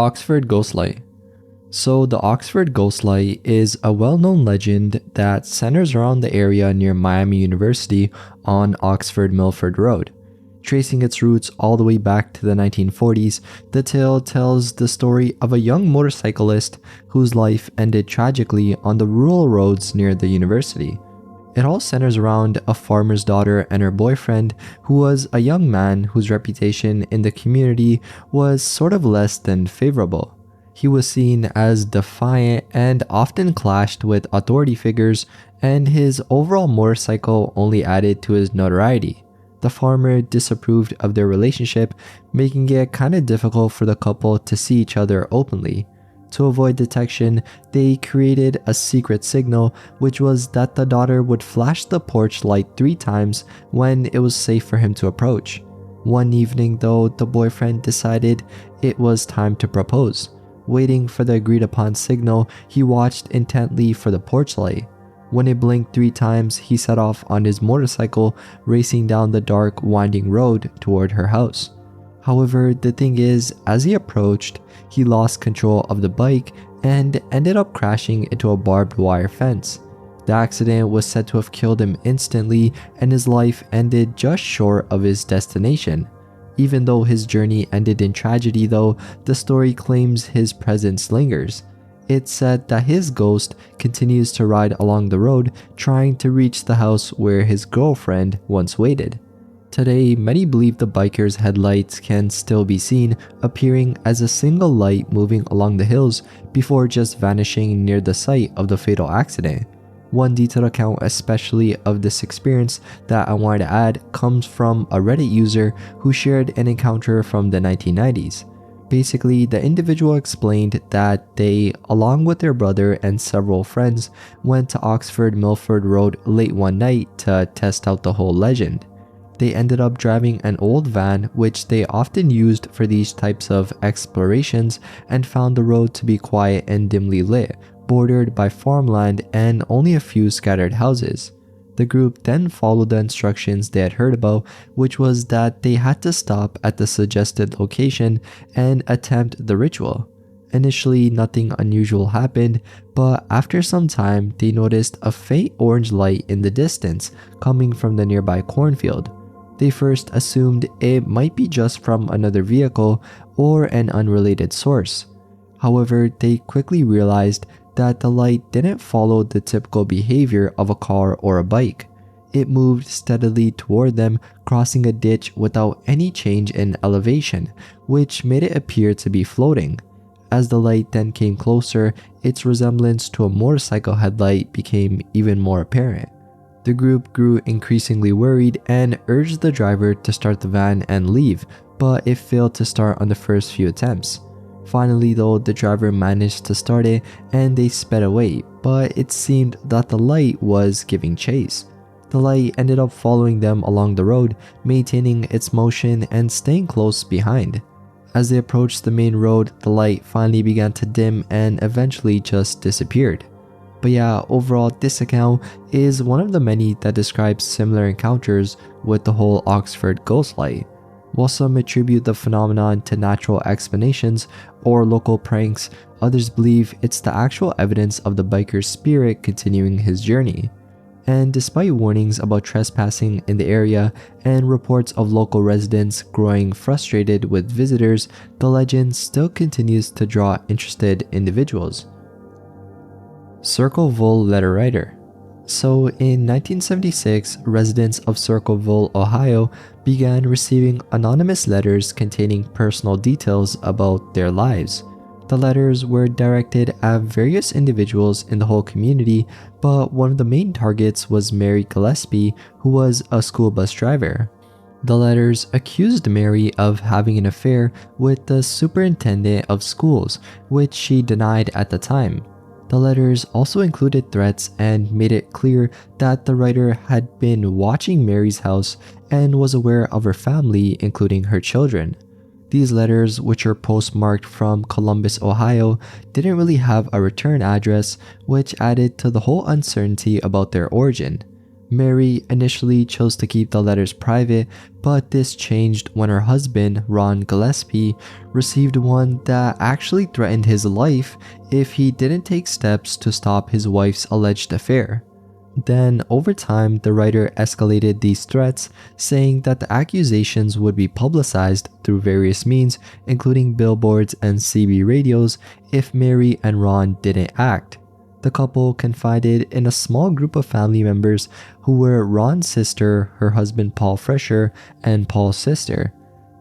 Oxford Ghostlight. So the Oxford Ghostlight is a well-known legend that centers around the area near Miami University on Oxford Milford Road. Tracing its roots all the way back to the 1940s, the tale tells the story of a young motorcyclist whose life ended tragically on the rural roads near the university. It all centers around a farmer's daughter and her boyfriend, who was a young man whose reputation in the community was sort of less than favorable. He was seen as defiant and often clashed with authority figures, and his overall motorcycle only added to his notoriety. The farmer disapproved of their relationship, making it kinda difficult for the couple to see each other openly. To avoid detection, they created a secret signal, which was that the daughter would flash the porch light 3 times when it was safe for him to approach. One evening though, the boyfriend decided it was time to propose. Waiting for the agreed upon signal, he watched intently for the porch light. When it blinked 3 times, he set off on his motorcycle, racing down the dark, winding road toward her house. However, the thing is, as he approached, he lost control of the bike and ended up crashing into a barbed wire fence. The accident was said to have killed him instantly, and his life ended just short of his destination. Even though his journey ended in tragedy though, the story claims his presence lingers. It's said that his ghost continues to ride along the road, trying to reach the house where his girlfriend once waited. Today, many believe the biker's headlights can still be seen, appearing as a single light moving along the hills before just vanishing near the site of the fatal accident. One detailed account especially of this experience that I wanted to add comes from a Reddit user who shared an encounter from the 1990s. Basically, the individual explained that they, along with their brother and several friends, went to Oxford Milford Road late one night to test out the whole legend. They ended up driving an old van, which they often used for these types of explorations, and found the road to be quiet and dimly lit, bordered by farmland and only a few scattered houses. The group then followed the instructions they had heard about, which was that they had to stop at the suggested location and attempt the ritual. Initially, nothing unusual happened, but after some time, they noticed a faint orange light in the distance coming from the nearby cornfield. They first assumed it might be just from another vehicle or an unrelated source. However, they quickly realized that the light didn't follow the typical behavior of a car or a bike. It moved steadily toward them, crossing a ditch without any change in elevation, which made it appear to be floating. As the light then came closer, its resemblance to a motorcycle headlight became even more apparent. The group grew increasingly worried and urged the driver to start the van and leave, but it failed to start on the first few attempts. Finally though, the driver managed to start it and they sped away, but it seemed that the light was giving chase. The light ended up following them along the road, maintaining its motion and staying close behind. As they approached the main road, the light finally began to dim and eventually just disappeared. But yeah, overall this account is one of the many that describes similar encounters with the whole Oxford Ghostlight. While some attribute the phenomenon to natural explanations or local pranks, others believe it's the actual evidence of the biker's spirit continuing his journey. And despite warnings about trespassing in the area and reports of local residents growing frustrated with visitors, the legend still continues to draw interested individuals. Circleville Letter Writer. So in 1976, residents of Circleville, Ohio began receiving anonymous letters containing personal details about their lives. The letters were directed at various individuals in the whole community, but one of the main targets was Mary Gillespie, who was a school bus driver. The letters accused Mary of having an affair with the superintendent of schools, which she denied at the time. The letters also included threats and made it clear that the writer had been watching Mary's house and was aware of her family, including her children. These letters, which are postmarked from Columbus, Ohio, didn't really have a return address, which added to the whole uncertainty about their origin. Mary initially chose to keep the letters private, but this changed when her husband, Ron Gillespie, received one that actually threatened his life if he didn't take steps to stop his wife's alleged affair. Then, over time, the writer escalated these threats, saying that the accusations would be publicized through various means, including billboards and CB radios, if Mary and Ron didn't act. The couple confided in a small group of family members who were Ron's sister, her husband Paul Fresher, and Paul's sister.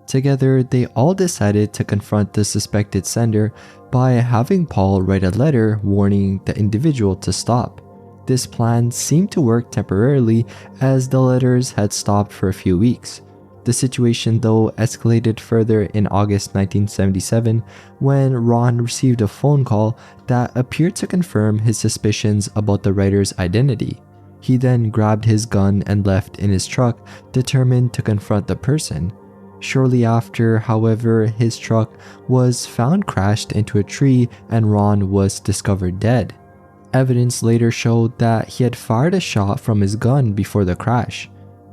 Together, they all decided to confront the suspected sender by having Paul write a letter warning the individual to stop. This plan seemed to work temporarily as the letters had stopped for a few weeks. The situation, though, escalated further in August 1977 when Ron received a phone call that appeared to confirm his suspicions about the writer's identity. He then grabbed his gun and left in his truck, determined to confront the person. Shortly after, however, his truck was found crashed into a tree and Ron was discovered dead. Evidence later showed that he had fired a shot from his gun before the crash.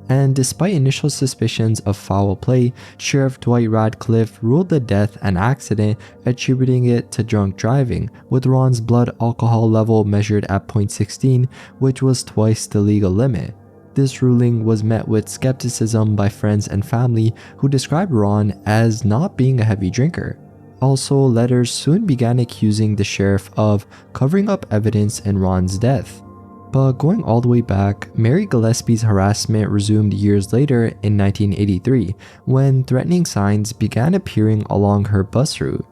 And despite initial suspicions of foul play, Sheriff Dwight Radcliffe ruled the death an accident, attributing it to drunk driving, with Ron's blood alcohol level measured at 0.16, which was twice the legal limit. This ruling was met with skepticism by friends and family who described Ron as not being a heavy drinker. Also, letters soon began accusing the sheriff of covering up evidence in Ron's death. But going all the way back, Mary Gillespie's harassment resumed years later in 1983 when threatening signs began appearing along her bus route.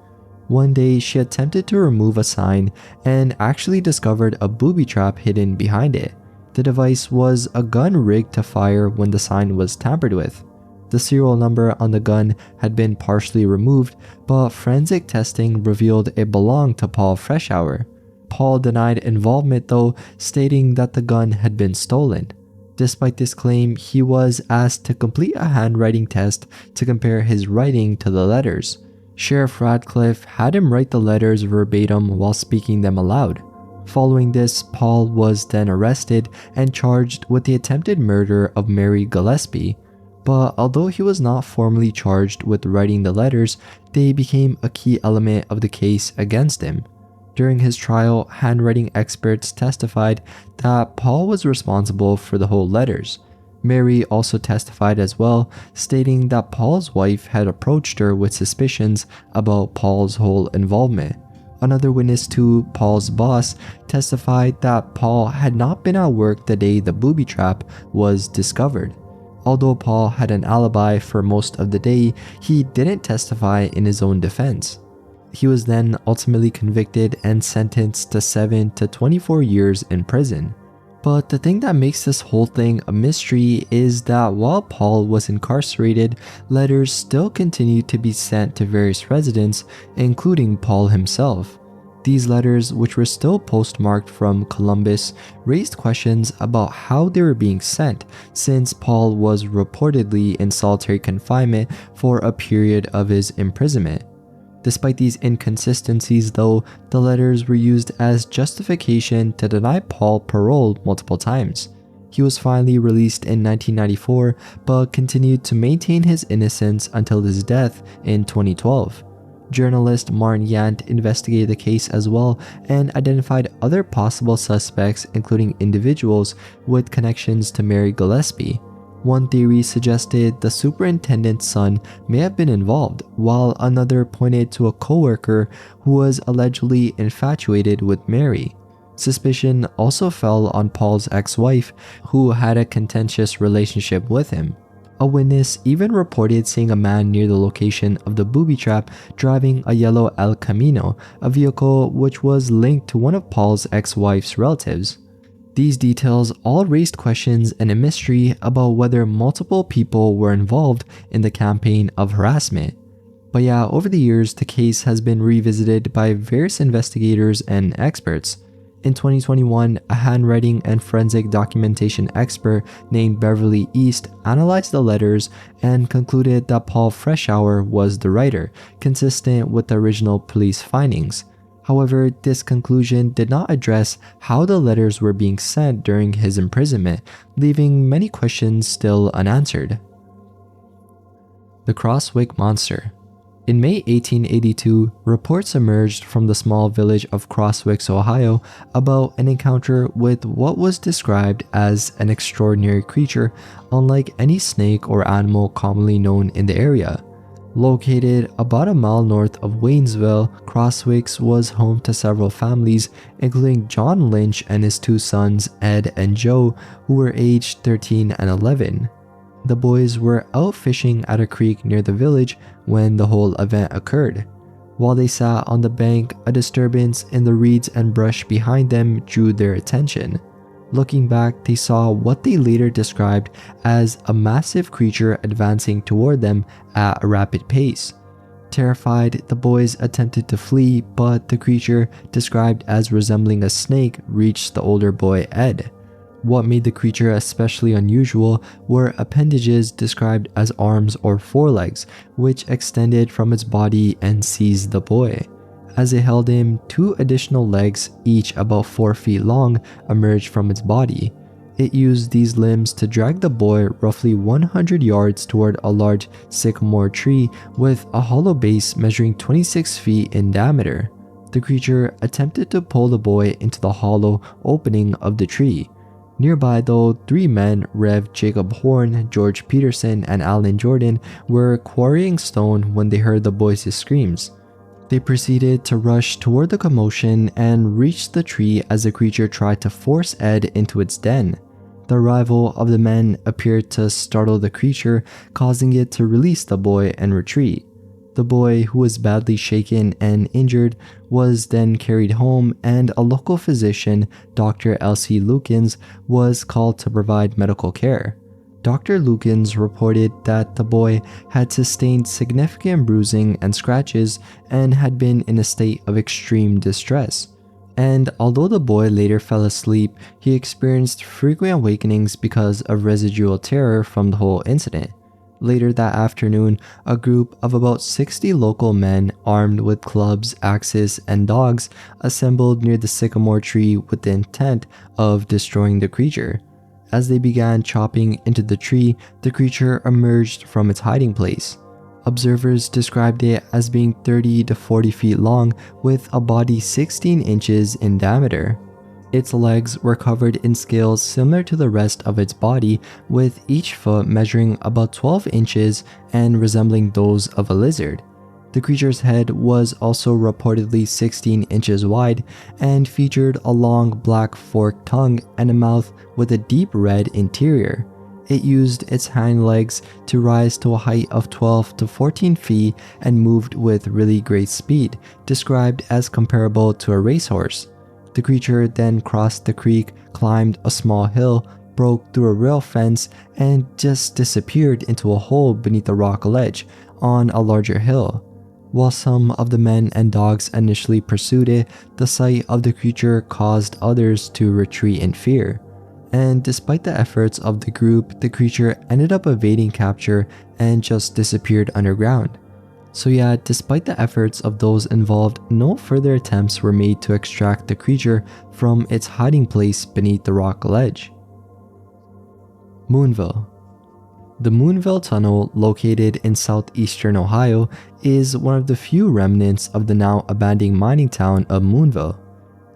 One day, she attempted to remove a sign and actually discovered a booby trap hidden behind it. The device was a gun rigged to fire when the sign was tampered with. The serial number on the gun had been partially removed, but forensic testing revealed it belonged to Paul Freshour. Paul denied involvement though, stating that the gun had been stolen. Despite this claim, he was asked to complete a handwriting test to compare his writing to the letters. Sheriff Radcliffe had him write the letters verbatim while speaking them aloud. Following this, Paul was then arrested and charged with the attempted murder of Mary Gillespie. But although he was not formally charged with writing the letters, they became a key element of the case against him. During his trial, handwriting experts testified that Paul was responsible for the whole letters. Mary also testified as well, stating that Paul's wife had approached her with suspicions about Paul's whole involvement. Another witness to Paul's boss testified that Paul had not been at work the day the booby trap was discovered. Although Paul had an alibi for most of the day, he didn't testify in his own defense. He was then ultimately convicted and sentenced to 7 to 24 years in prison. But the thing that makes this whole thing a mystery is that while Paul was incarcerated, letters still continued to be sent to various residents, including Paul himself. These letters, which were still postmarked from Columbus, raised questions about how they were being sent, since Paul was reportedly in solitary confinement for a period of his imprisonment. Despite these inconsistencies though, the letters were used as justification to deny Paul parole multiple times. He was finally released in 1994, but continued to maintain his innocence until his death in 2012. Journalist Martin Yant investigated the case as well and identified other possible suspects, including individuals with connections to Mary Gillespie. One theory suggested the superintendent's son may have been involved, while another pointed to a co-worker who was allegedly infatuated with Mary. Suspicion also fell on Paul's ex-wife, who had a contentious relationship with him. A witness even reported seeing a man near the location of the booby trap driving a yellow El Camino, a vehicle which was linked to one of Paul's ex-wife's relatives. These details all raised questions and a mystery about whether multiple people were involved in the campaign of harassment. But yeah, over the years, the case has been revisited by various investigators and experts. In 2021, a handwriting and forensic documentation expert named Beverly East analyzed the letters and concluded that Paul Freshour was the writer, consistent with the original police findings. However, this conclusion did not address how the letters were being sent during his imprisonment, leaving many questions still unanswered. The Crosswick Monster. In May 1882, reports emerged from the small village of Crosswick, Ohio, about an encounter with what was described as an extraordinary creature unlike any snake or animal commonly known in the area. Located about a mile north of Waynesville, Crosswick was home to several families, including John Lynch and his two sons, Ed and Joe, who were aged 13 and 11. The boys were out fishing at a creek near the village when the whole event occurred. While they sat on the bank, a disturbance in the reeds and brush behind them drew their attention. Looking back, they saw what they later described as a massive creature advancing toward them at a rapid pace. Terrified, the boys attempted to flee, but the creature, described as resembling a snake, reached the older boy Ed. What made the creature especially unusual were appendages described as arms or forelegs, which extended from its body and seized the boy. As it held him, two additional legs, each about 4 feet long, emerged from its body. It used these limbs to drag the boy roughly 100 yards toward a large sycamore tree with a hollow base measuring 26 feet in diameter. The creature attempted to pull the boy into the hollow opening of the tree. Nearby, though, 3 men, Rev. Jacob Horn, George Peterson, and Alan Jordan, were quarrying stone when they heard the boys' screams. They proceeded to rush toward the commotion and reached the tree as the creature tried to force Ed into its den. The arrival of the men appeared to startle the creature, causing it to release the boy and retreat. The boy, who was badly shaken and injured, was then carried home, and a local physician, Dr. Elsie Lukens, was called to provide medical care. Dr. Lukens reported that the boy had sustained significant bruising and scratches and had been in a state of extreme distress. And although the boy later fell asleep, he experienced frequent awakenings because of residual terror from the whole incident. Later that afternoon, a group of about 60 local men armed with clubs, axes, and dogs assembled near the sycamore tree with the intent of destroying the creature. As they began chopping into the tree, the creature emerged from its hiding place. Observers described it as being 30 to 40 feet long with a body 16 inches in diameter. Its legs were covered in scales similar to the rest of its body, with each foot measuring about 12 inches and resembling those of a lizard. The creature's head was also reportedly 16 inches wide and featured a long black forked tongue and a mouth with a deep red interior. It used its hind legs to rise to a height of 12 to 14 feet and moved with really great speed, described as comparable to a racehorse. The creature then crossed the creek, climbed a small hill, broke through a rail fence, and just disappeared into a hole beneath a rock ledge on a larger hill. While some of the men and dogs initially pursued it, the sight of the creature caused others to retreat in fear. And despite the efforts of the group, the creature ended up evading capture and just disappeared underground. So yeah, despite the efforts of those involved, no further attempts were made to extract the creature from its hiding place beneath the rock ledge. Moonville. The Moonville Tunnel, located in southeastern Ohio, is one of the few remnants of the now abandoned mining town of Moonville.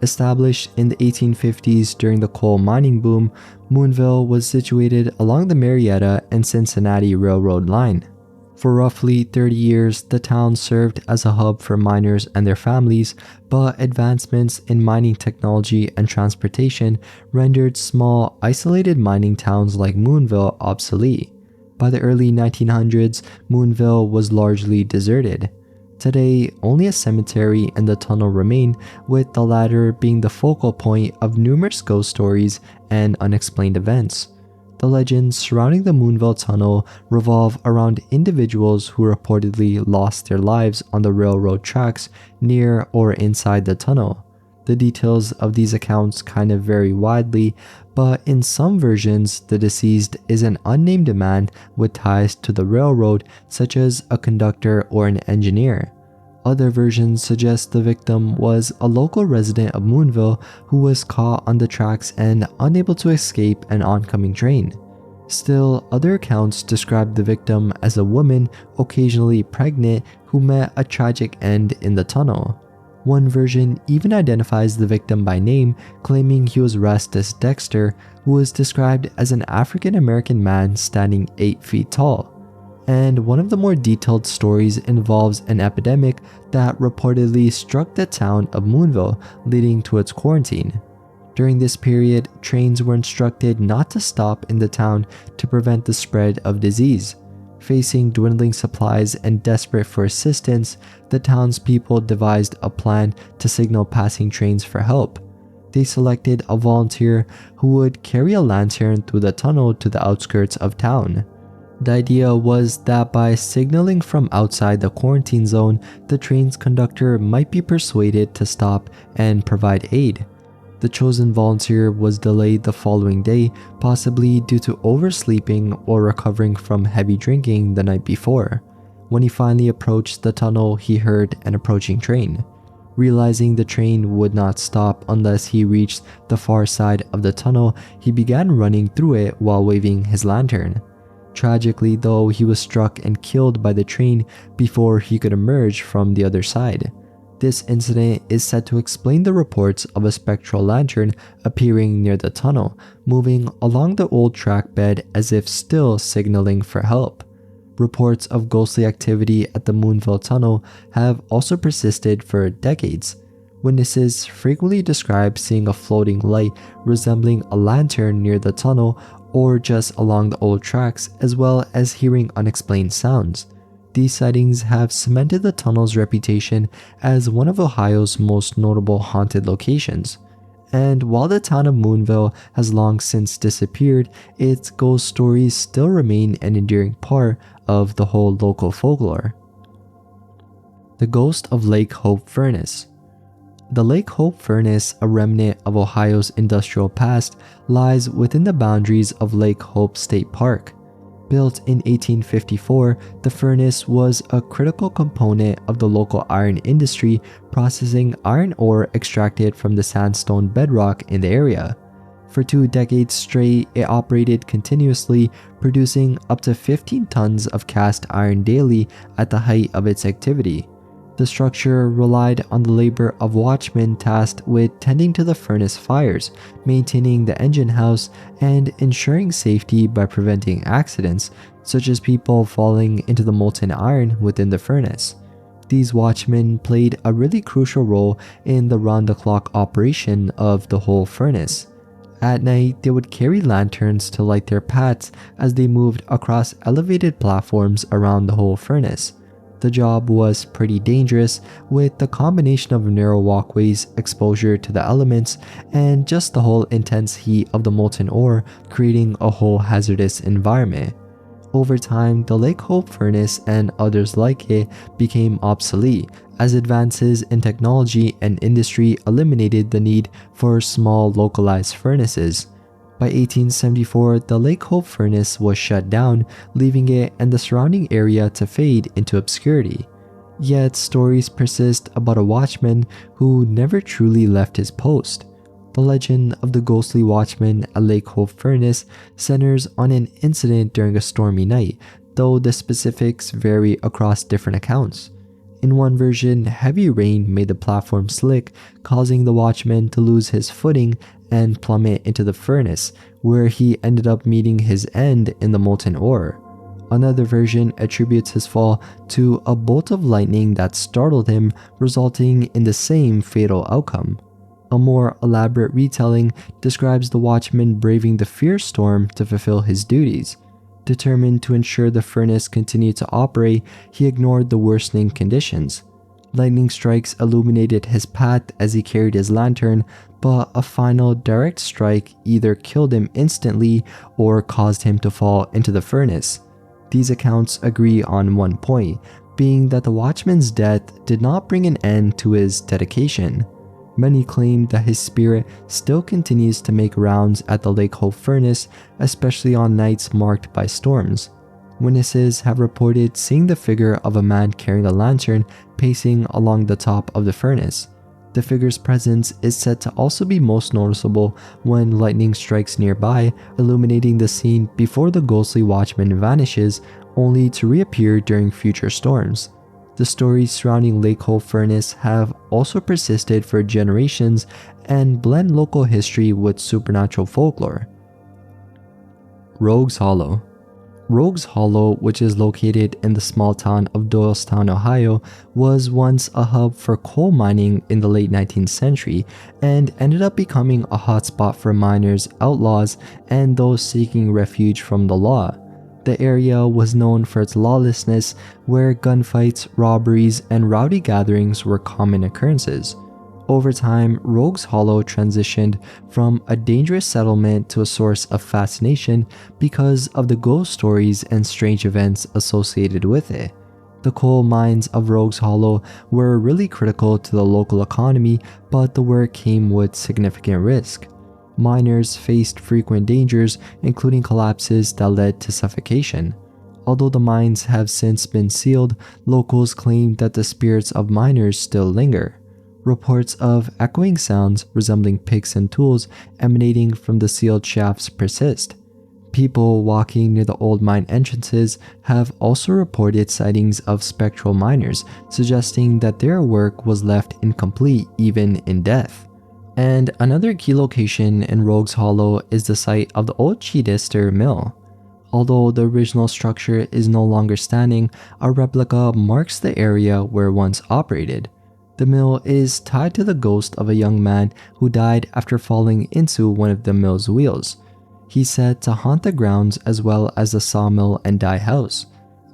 Established in the 1850s during the coal mining boom, Moonville was situated along the Marietta and Cincinnati Railroad line. For roughly 30 years, the town served as a hub for miners and their families, but advancements in mining technology and transportation rendered small, isolated mining towns like Moonville obsolete. By the early 1900s, Moonville was largely deserted. Today, only a cemetery and the tunnel remain, with the latter being the focal point of numerous ghost stories and unexplained events. The legends surrounding the Moonville Tunnel revolve around individuals who reportedly lost their lives on the railroad tracks near or inside the tunnel. The details of these accounts kind of vary widely, but in some versions, the deceased is an unnamed man with ties to the railroad, such as a conductor or an engineer. Other versions suggest the victim was a local resident of Moonville who was caught on the tracks and unable to escape an oncoming train. Still, other accounts describe the victim as a woman, occasionally pregnant, who met a tragic end in the tunnel. One version even identifies the victim by name, claiming he was Rastus Dexter, who was described as an African American man standing 8 feet tall. And one of the more detailed stories involves an epidemic that reportedly struck the town of Moonville, leading to its quarantine. During this period, trains were instructed not to stop in the town to prevent the spread of disease. Facing dwindling supplies and desperate for assistance, the townspeople devised a plan to signal passing trains for help. They selected a volunteer who would carry a lantern through the tunnel to the outskirts of town. The idea was that by signaling from outside the quarantine zone, the train's conductor might be persuaded to stop and provide aid. The chosen volunteer was delayed the following day, possibly due to oversleeping or recovering from heavy drinking the night before. When he finally approached the tunnel, he heard an approaching train. Realizing the train would not stop unless he reached the far side of the tunnel, he began running through it while waving his lantern. Tragically, though, he was struck and killed by the train before he could emerge from the other side. This incident is said to explain the reports of a spectral lantern appearing near the tunnel, moving along the old track bed as if still signaling for help. Reports of ghostly activity at the Moonville tunnel have also persisted for decades. Witnesses frequently describe seeing a floating light resembling a lantern near the tunnel or just along the old tracks, as well as hearing unexplained sounds. These sightings have cemented the tunnel's reputation as one of Ohio's most notable haunted locations. And while the town of Moonville has long since disappeared, its ghost stories still remain an enduring part of the whole local folklore. The Ghost of Lake Hope Furnace. The Lake Hope Furnace, a remnant of Ohio's industrial past, lies within the boundaries of Lake Hope State Park. Built in 1854, the furnace was a critical component of the local iron industry, processing iron ore extracted from the sandstone bedrock in the area. For 2 decades straight, it operated continuously, producing up to 15 tons of cast iron daily at the height of its activity. The structure relied on the labor of watchmen tasked with tending to the furnace fires, maintaining the engine house, and ensuring safety by preventing accidents, such as people falling into the molten iron within the furnace. These watchmen played a really crucial role in the round-the-clock operation of the whole furnace. At night, they would carry lanterns to light their paths as they moved across elevated platforms around the whole furnace. The job was pretty dangerous, with the combination of narrow walkways, exposure to the elements, and just the whole intense heat of the molten ore creating a whole hazardous environment. Over time, the Lake Hope Furnace and others like it became obsolete, as advances in technology and industry eliminated the need for small localized furnaces. By 1874, the Lake Hope Furnace was shut down, leaving it and the surrounding area to fade into obscurity. Yet stories persist about a watchman who never truly left his post. The legend of the ghostly watchman at Lake Hope Furnace centers on an incident during a stormy night, though the specifics vary across different accounts. In one version, heavy rain made the platform slick, causing the watchman to lose his footing and plummet into the furnace, where he ended up meeting his end in the molten ore. Another version attributes his fall to a bolt of lightning that startled him, resulting in the same fatal outcome. A more elaborate retelling describes the watchman braving the fierce storm to fulfill his duties. Determined to ensure the furnace continued to operate, he ignored the worsening conditions. Lightning strikes illuminated his path as he carried his lantern, but a final direct strike either killed him instantly or caused him to fall into the furnace. These accounts agree on one point, being that the watchman's death did not bring an end to his dedication. Many claim that his spirit still continues to make rounds at the Lake Hope Furnace, especially on nights marked by storms. Witnesses have reported seeing the figure of a man carrying a lantern pacing along the top of the furnace. The figure's presence is said to also be most noticeable when lightning strikes nearby, illuminating the scene before the ghostly watchman vanishes, only to reappear during future storms. The stories surrounding Lake Hole Furnace have also persisted for generations and blend local history with supernatural folklore. Rogues Hollow. Rogues Hollow, which is located in the small town of Doylestown, Ohio, was once a hub for coal mining in the late 19th century and ended up becoming a hotspot for miners, outlaws, and those seeking refuge from the law. The area was known for its lawlessness, where gunfights, robberies, and rowdy gatherings were common occurrences. Over time, Rogues Hollow transitioned from a dangerous settlement to a source of fascination because of the ghost stories and strange events associated with it. The coal mines of Rogues Hollow were really critical to the local economy, but the work came with significant risk. Miners faced frequent dangers, including collapses that led to suffocation. Although the mines have since been sealed, locals claim that the spirits of miners still linger. Reports of echoing sounds resembling picks and tools emanating from the sealed shafts persist. People walking near the old mine entrances have also reported sightings of spectral miners, suggesting that their work was left incomplete even in death. And another key location in Rogues Hollow is the site of the old Chidester Mill. Although the original structure is no longer standing, a replica marks the area where it once operated. The mill is tied to the ghost of a young man who died after falling into one of the mill's wheels. He's said to haunt the grounds as well as the sawmill and dye house.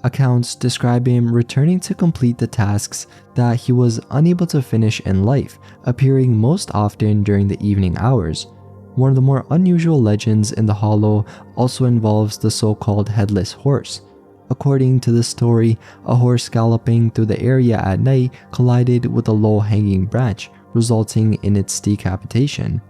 Accounts describe him returning to complete the tasks that he was unable to finish in life, appearing most often during the evening hours. One of the more unusual legends in the hollow also involves the so-called headless horse. According to the story, a horse galloping through the area at night collided with a low-hanging branch, resulting in its decapitation.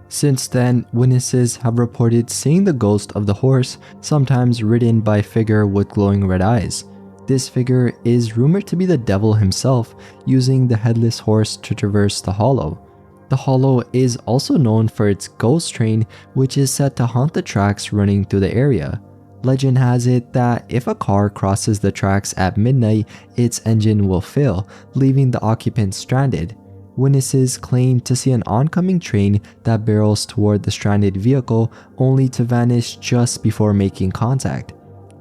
Since then, witnesses have reported seeing the ghost of the horse, sometimes ridden by a figure with glowing red eyes. This figure is rumored to be the devil himself, using the headless horse to traverse the hollow. The hollow is also known for its ghost train, which is said to haunt the tracks running through the area. Legend has it that if a car crosses the tracks at midnight, its engine will fail, leaving the occupants stranded. Witnesses claim to see an oncoming train that barrels toward the stranded vehicle, only to vanish just before making contact.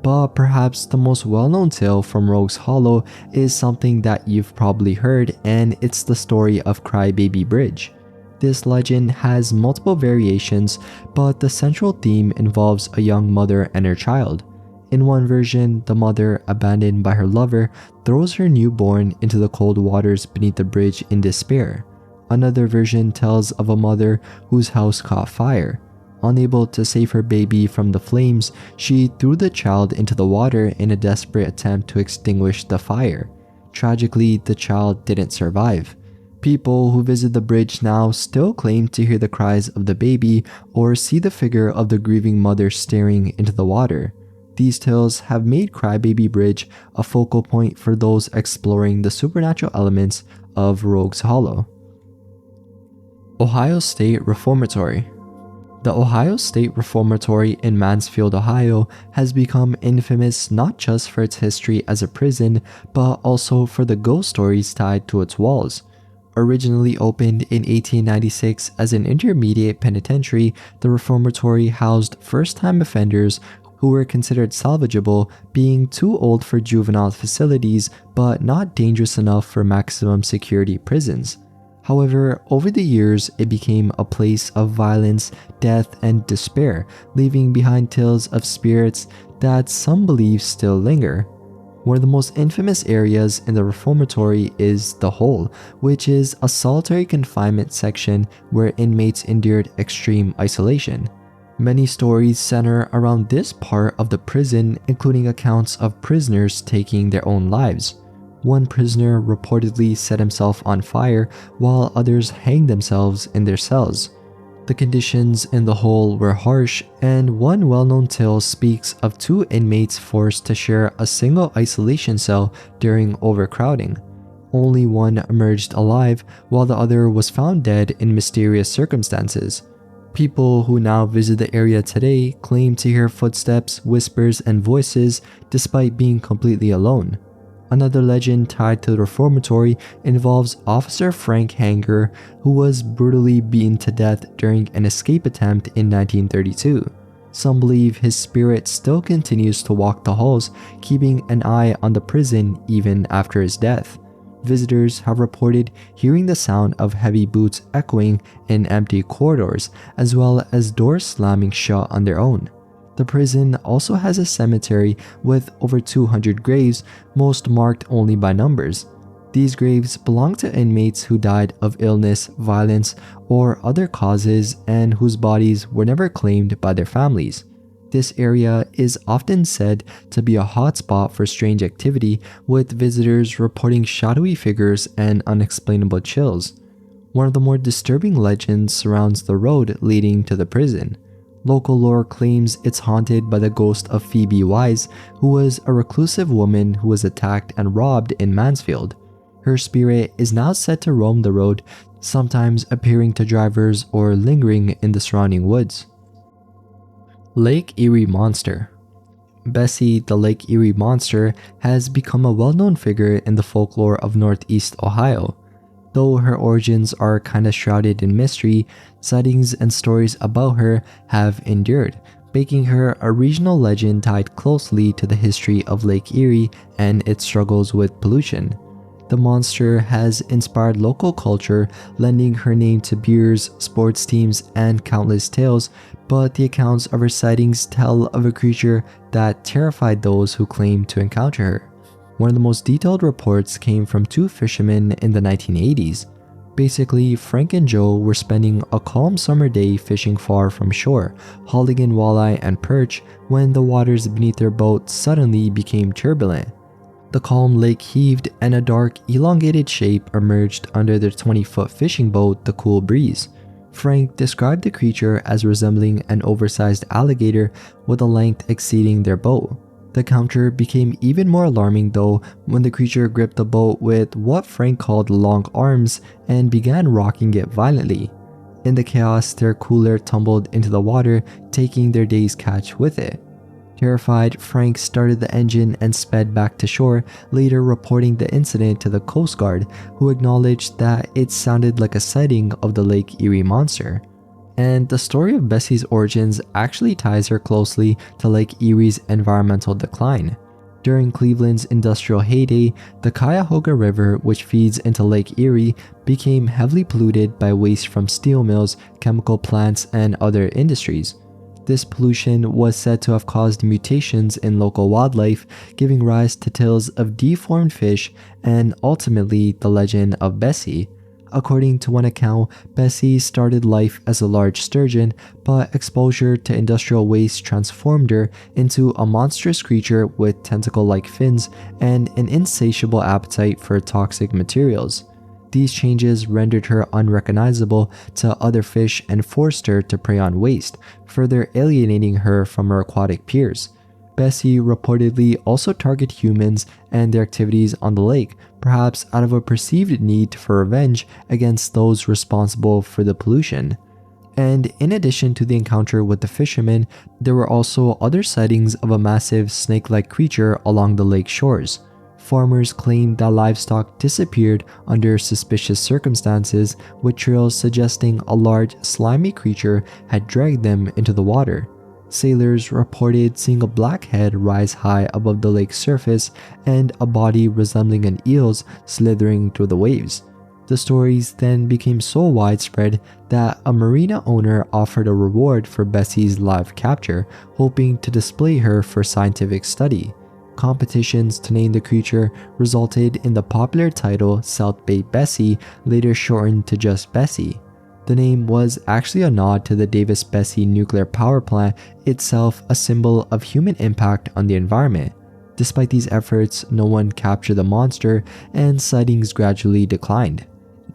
But perhaps the most well-known tale from Rogues Hollow is something that you've probably heard, and it's the story of Crybaby Bridge. This legend has multiple variations, but the central theme involves a young mother and her child. In one version, the mother, abandoned by her lover, throws her newborn into the cold waters beneath the bridge in despair. Another version tells of a mother whose house caught fire. Unable to save her baby from the flames, she threw the child into the water in a desperate attempt to extinguish the fire. Tragically, the child didn't survive. People who visit the bridge now still claim to hear the cries of the baby or see the figure of the grieving mother staring into the water. These tales have made Crybaby Bridge a focal point for those exploring the supernatural elements of Rogues Hollow. Ohio State Reformatory. The Ohio State Reformatory in Mansfield, Ohio has become infamous not just for its history as a prison, but also for the ghost stories tied to its walls. Originally opened in 1896 as an intermediate penitentiary, the reformatory housed first-time offenders who were considered salvageable, being too old for juvenile facilities but not dangerous enough for maximum security prisons. However, over the years, it became a place of violence, death, and despair, leaving behind tales of spirits that some believe still linger. One of the most infamous areas in the reformatory is the Hole, which is a solitary confinement section where inmates endured extreme isolation. Many stories center around this part of the prison, including accounts of prisoners taking their own lives. One prisoner reportedly set himself on fire, while others hanged themselves in their cells. The conditions in the hole were harsh, and one well-known tale speaks of 2 inmates forced to share a single isolation cell during overcrowding. Only one emerged alive, while the other was found dead in mysterious circumstances. People who now visit the area today claim to hear footsteps, whispers, and voices despite being completely alone. Another legend tied to the Reformatory involves Officer Frank Hanger, who was brutally beaten to death during an escape attempt in 1932. Some believe his spirit still continues to walk the halls, keeping an eye on the prison even after his death. Visitors have reported hearing the sound of heavy boots echoing in empty corridors, as well as doors slamming shut on their own. The prison also has a cemetery with over 200 graves, most marked only by numbers. These graves belong to inmates who died of illness, violence, or other causes and whose bodies were never claimed by their families. This area is often said to be a hotspot for strange activity, with visitors reporting shadowy figures and unexplainable chills. One of the more disturbing legends surrounds the road leading to the prison. Local lore claims it's haunted by the ghost of Phoebe Wise, who was a reclusive woman who was attacked and robbed in Mansfield. Her spirit is now said to roam the road, sometimes appearing to drivers or lingering in the surrounding woods. Lake Erie Monster. Bessie, the Lake Erie Monster, has become a well-known figure in the folklore of Northeast Ohio. Though her origins are kinda shrouded in mystery, sightings and stories about her have endured, making her a regional legend tied closely to the history of Lake Erie and its struggles with pollution. The monster has inspired local culture, lending her name to beers, sports teams, and countless tales, but the accounts of her sightings tell of a creature that terrified those who claimed to encounter her. One of the most detailed reports came from 2 fishermen in the 1980s. Basically, Frank and Joe were spending a calm summer day fishing far from shore, hauling in walleye and perch, when the waters beneath their boat suddenly became turbulent. The calm lake heaved and a dark, elongated shape emerged under their 20-foot fishing boat, the Cool Breeze. Frank described the creature as resembling an oversized alligator with a length exceeding their boat. The encounter became even more alarming though when the creature gripped the boat with what Frank called long arms and began rocking it violently. In the chaos, their cooler tumbled into the water, taking their day's catch with it. Terrified, Frank started the engine and sped back to shore, later reporting the incident to the Coast Guard, who acknowledged that it sounded like a sighting of the Lake Erie Monster. And the story of Bessie's origins actually ties her closely to Lake Erie's environmental decline. During Cleveland's industrial heyday, the Cuyahoga River, which feeds into Lake Erie, became heavily polluted by waste from steel mills, chemical plants, and other industries. This pollution was said to have caused mutations in local wildlife, giving rise to tales of deformed fish and ultimately the legend of Bessie. According to one account, Bessie started life as a large sturgeon, but exposure to industrial waste transformed her into a monstrous creature with tentacle-like fins and an insatiable appetite for toxic materials. These changes rendered her unrecognizable to other fish and forced her to prey on waste, further alienating her from her aquatic peers. Bessie reportedly also targeted humans and their activities on the lake, perhaps out of a perceived need for revenge against those responsible for the pollution. And in addition to the encounter with the fishermen, there were also other sightings of a massive snake-like creature along the lake shores. Farmers claimed that livestock disappeared under suspicious circumstances, with trails suggesting a large, slimy creature had dragged them into the water. Sailors reported seeing a black head rise high above the lake's surface and a body resembling an eel's slithering through the waves. The stories then became so widespread that a marina owner offered a reward for Bessie's live capture, hoping to display her for scientific study. Competitions to name the creature resulted in the popular title South Bay Bessie, later shortened to just Bessie. The name was actually a nod to the Davis-Bessie nuclear power plant, itself a symbol of human impact on the environment. Despite these efforts, no one captured the monster and sightings gradually declined.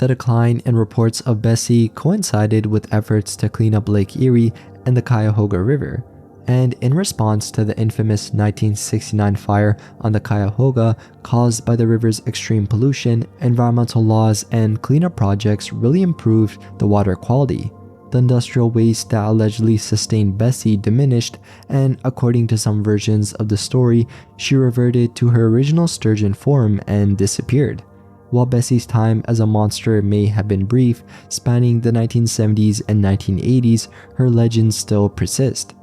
The decline in reports of Bessie coincided with efforts to clean up Lake Erie and the Cuyahoga River, and in response to the infamous 1969 fire on the Cuyahoga caused by the river's extreme pollution, environmental laws and cleanup projects really improved the water quality. The industrial waste that allegedly sustained Bessie diminished, and according to some versions of the story, she reverted to her original sturgeon form and disappeared. While Bessie's time as a monster may have been brief, spanning the 1970s and 1980s, her legends still persist.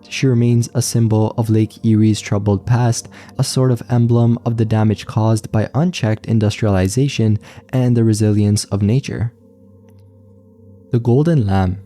She remains a symbol of Lake Erie's troubled past, a sort of emblem of the damage caused by unchecked industrialization and the resilience of nature. The Golden Lamb.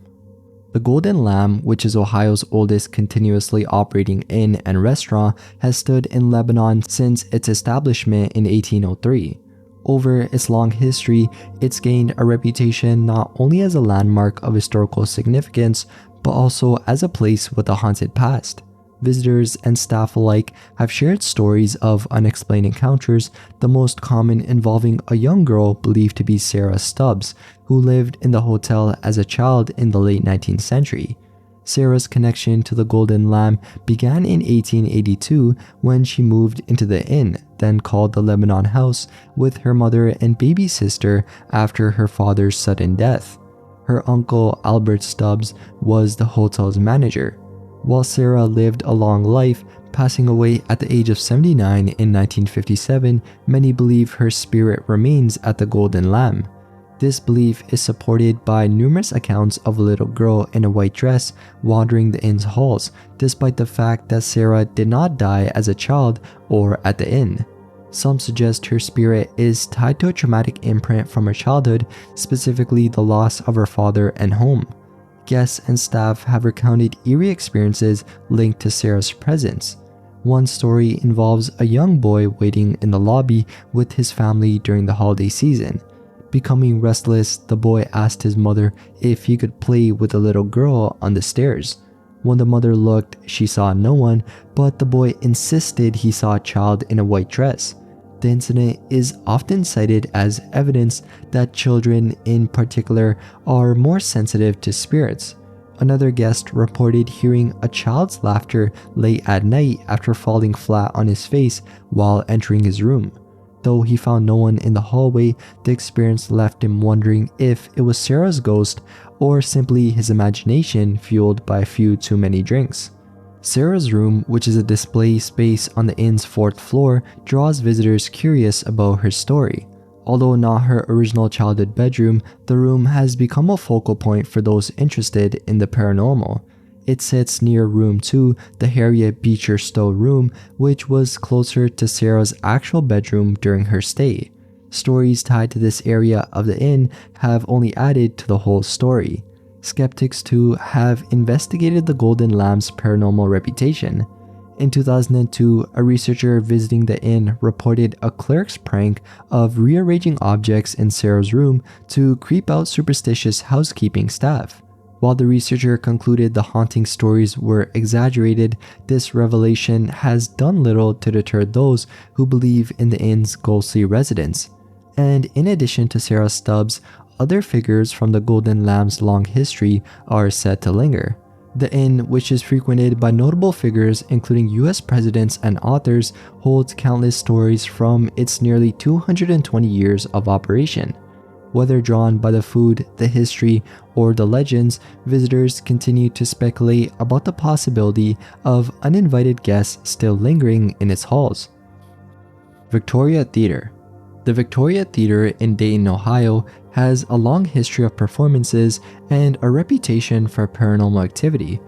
The Golden Lamb, which is Ohio's oldest continuously operating inn and restaurant, has stood in Lebanon since its establishment in 1803. Over its long history, it's gained a reputation not only as a landmark of historical significance, but also as a place with a haunted past. Visitors and staff alike have shared stories of unexplained encounters, the most common involving a young girl believed to be Sarah Stubbs, who lived in the hotel as a child in the late 19th century. Sarah's connection to the Golden Lamb began in 1882 when she moved into the inn, then called the Lebanon House, with her mother and baby sister after her father's sudden death. Her uncle, Albert Stubbs, was the hotel's manager. While Sarah lived a long life, passing away at the age of 79 in 1957, many believe her spirit remains at the Golden Lamb. This belief is supported by numerous accounts of a little girl in a white dress wandering the inn's halls, despite the fact that Sarah did not die as a child or at the inn. Some suggest her spirit is tied to a traumatic imprint from her childhood, specifically the loss of her father and home. Guests and staff have recounted eerie experiences linked to Sarah's presence. One story involves a young boy waiting in the lobby with his family during the holiday season. Becoming restless, the boy asked his mother if he could play with the little girl on the stairs. When the mother looked, she saw no one, but the boy insisted he saw a child in a white dress. The incident is often cited as evidence that children in particular are more sensitive to spirits. Another guest reported hearing a child's laughter late at night after falling flat on his face while entering his room. Though he found no one in the hallway, the experience left him wondering if it was Sarah's ghost or simply his imagination fueled by a few too many drinks. Sarah's room, which is a display space on the inn's 4th floor, draws visitors curious about her story. Although not her original childhood bedroom, the room has become a focal point for those interested in the paranormal. It sits near room 2, the Harriet Beecher Stowe room, which was closer to Sarah's actual bedroom during her stay. Stories tied to this area of the inn have only added to the whole story. Skeptics too have investigated the Golden Lamb's paranormal reputation. In 2002, a researcher visiting the inn reported a clerk's prank of rearranging objects in Sarah's room to creep out superstitious housekeeping staff. While the researcher concluded the haunting stories were exaggerated, this revelation has done little to deter those who believe in the inn's ghostly residents. And in addition to Sarah Stubbs, other figures from the Golden Lamb's long history are said to linger. The inn, which is frequented by notable figures including US presidents and authors, holds countless stories from its nearly 220 years of operation. Whether drawn by the food, the history, or the legends, visitors continue to speculate about the possibility of uninvited guests still lingering in its halls. Victoria Theater. The Victoria Theater in Dayton, Ohio, has a long history of performances and a reputation for paranormal activity.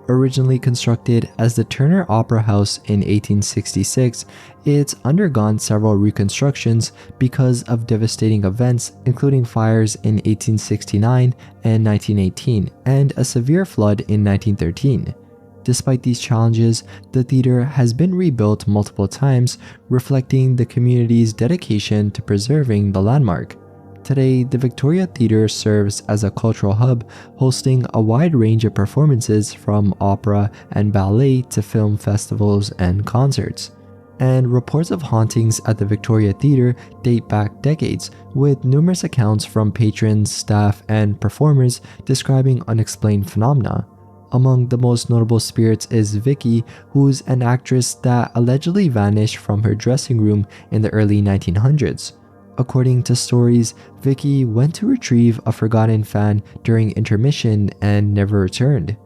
Originally constructed as the Turner Opera House in 1866, it's undergone several reconstructions because of devastating events, including fires in 1869 and 1918, and a severe flood in 1913. Despite these challenges, the theater has been rebuilt multiple times, reflecting the community's dedication to preserving the landmark. Today, the Victoria Theater serves as a cultural hub, hosting a wide range of performances from opera and ballet to film festivals and concerts. and reports of hauntings at the Victoria Theatre date back decades, with numerous accounts from patrons, staff, and performers describing unexplained phenomena. Among the most notable spirits is Vicky, who's an actress that allegedly vanished from her dressing room in the early 1900s. According to stories, Vicky went to retrieve a forgotten fan during intermission and never returned.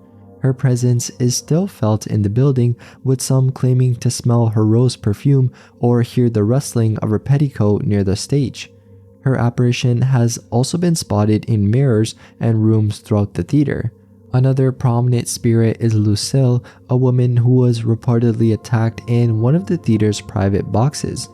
Her presence is still felt in the building, with some claiming to smell her rose perfume or hear the rustling of her petticoat near the stage. Her apparition has also been spotted in mirrors and rooms throughout the theater. Another prominent spirit is Lucille, a woman who was reportedly attacked in one of the theater's private boxes.